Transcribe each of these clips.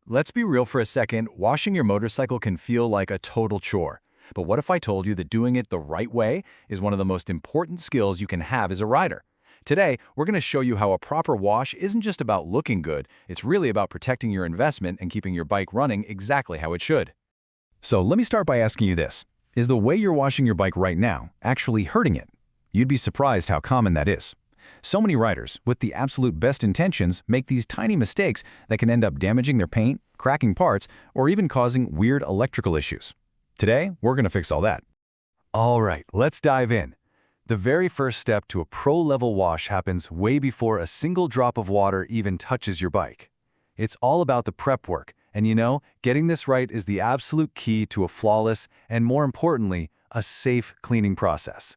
Let's be real for a second, washing your motorcycle can feel like a total chore. But what if I told you that doing it the right way is one of the most important skills you can have as a rider? Today, we're going to show you how a proper wash isn't just about looking good, it's really about protecting your investment and keeping your bike running exactly how it should. So let me start by asking you this. Is the way you're washing your bike right now actually hurting it? You'd be surprised how common that is. So many riders, with the absolute best intentions, make these tiny mistakes that can end up damaging their paint, cracking parts, or even causing weird electrical issues. Today, we're going to fix all that. All right, let's dive in. The very first step to a pro-level wash happens way before a single drop of water even touches your bike. It's all about the prep work, and getting this right is the absolute key to a flawless and, more importantly, a safe cleaning process.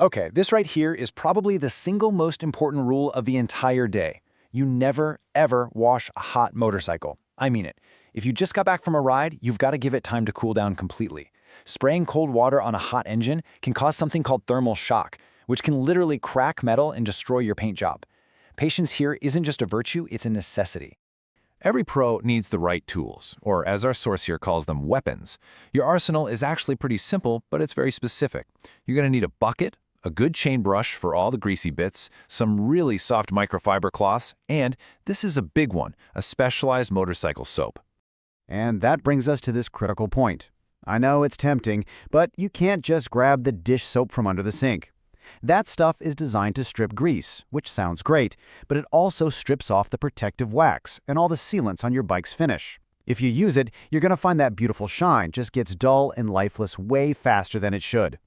Okay, this right here is probably the single most important rule of the entire day. You never, ever wash a hot motorcycle. I mean it. If you just got back from a ride, you've got to give it time to cool down completely. Spraying cold water on a hot engine can cause something called thermal shock, which can literally crack metal and destroy your paint job. Patience here isn't just a virtue, it's a necessity. Every pro needs the right tools, or as our source here calls them, weapons. Your arsenal is actually pretty simple, but it's very specific. You're going to need a bucket, a good chain brush for all the greasy bits, some really soft microfiber cloths, and, this is a big one, a specialized motorcycle soap. And that brings us to this critical point. I know it's tempting, but you can't just grab the dish soap from under the sink. That stuff is designed to strip grease, which sounds great, but it also strips off the protective wax and all the sealants on your bike's finish. If you use it, you're going to find that beautiful shine just gets dull and lifeless way faster than it should.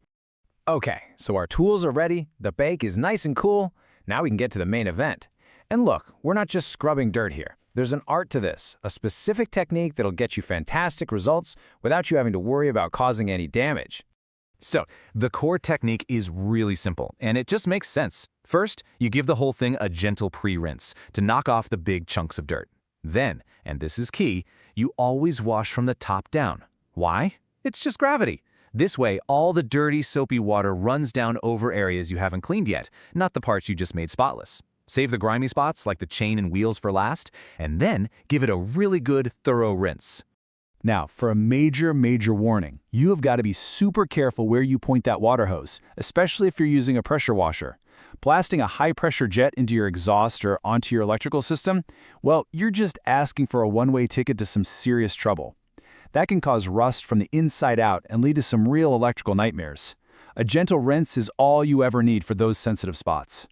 Okay, so our tools are ready, the bike is nice and cool, now we can get to the main event. And look, we're not just scrubbing dirt here. There's an art to this, a specific technique that'll get you fantastic results without you having to worry about causing any damage. So, the core technique is really simple, and it just makes sense. First, you give the whole thing a gentle pre-rinse to knock off the big chunks of dirt. Then, and this is key, you always wash from the top down. Why? It's just gravity. This way, all the dirty, soapy water runs down over areas you haven't cleaned yet, not the parts you just made spotless. Save the grimy spots like the chain and wheels for last, and then give it a really good, thorough rinse. Now, for a major warning, you have got to be super careful where you point that water hose, especially if you're using a pressure washer. Blasting a high-pressure jet into your exhaust or onto your electrical system, well, you're just asking for a one-way ticket to some serious trouble. That can cause rust from the inside out and lead to some real electrical nightmares. A gentle rinse is all you ever need for those sensitive spots.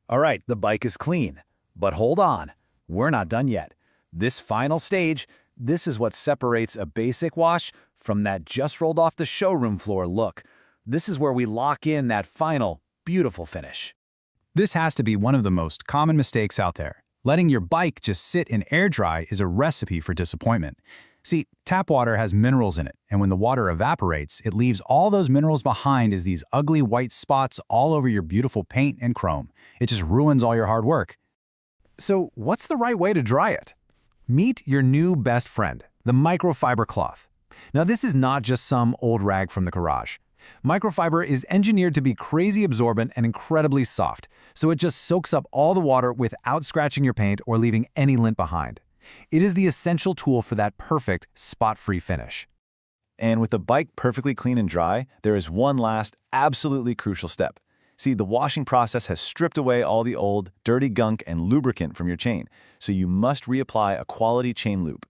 All right, the bike is clean. But hold on, we're not done yet. This final stage, this is what separates a basic wash from that just rolled off the showroom floor look. This is where we lock in that final, beautiful finish. This has to be one of the most common mistakes out there. Letting your bike just sit and air dry is a recipe for disappointment. See, tap water has minerals in it, and when the water evaporates, it leaves all those minerals behind as these ugly white spots all over your beautiful paint and chrome. It just ruins all your hard work. So, what's the right way to dry it? Meet your new best friend, the microfiber cloth. Now, this is not just some old rag from the garage. Microfiber is engineered to be crazy absorbent and incredibly soft, so it just soaks up all the water without scratching your paint or leaving any lint behind. It is the essential tool for that perfect, spot-free finish. And with the bike perfectly clean and dry, there is one last, absolutely crucial step. See, the washing process has stripped away all the old, dirty gunk and lubricant from your chain, so you must reapply a quality chain lube.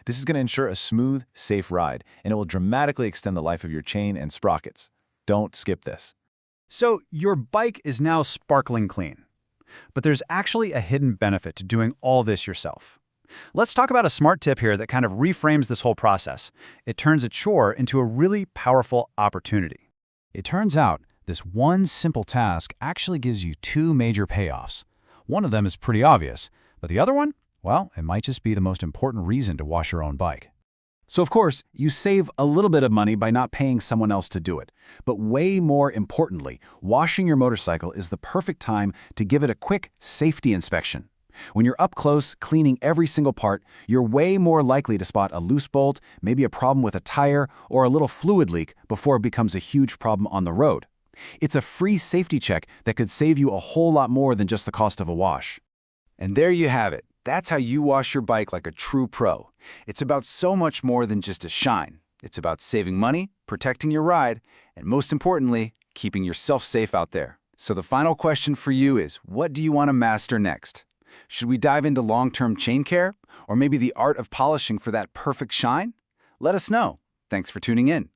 This is going to ensure a smooth, safe ride, and it will dramatically extend the life of your chain and sprockets. Don't skip this. So your bike is now sparkling clean. But there's actually a hidden benefit to doing all this yourself. Let's talk about a smart tip here that kind of reframes this whole process. It turns a chore into a really powerful opportunity. It turns out, this one simple task actually gives you two major payoffs. One of them is pretty obvious, but the other one, well, it might just be the most important reason to wash your own bike. So of course, you save a little bit of money by not paying someone else to do it. But way more importantly, washing your motorcycle is the perfect time to give it a quick safety inspection. When you're up close, cleaning every single part, you're way more likely to spot a loose bolt, maybe a problem with a tire, or a little fluid leak before it becomes a huge problem on the road. It's a free safety check that could save you a whole lot more than just the cost of a wash. And there you have it. That's how you wash your bike like a true pro. It's about so much more than just a shine. It's about saving money, protecting your ride, and most importantly, keeping yourself safe out there. So the final question for you is, what do you want to master next? Should we dive into long-term chain care? Or maybe the art of polishing for that perfect shine? Let us know. Thanks for tuning in.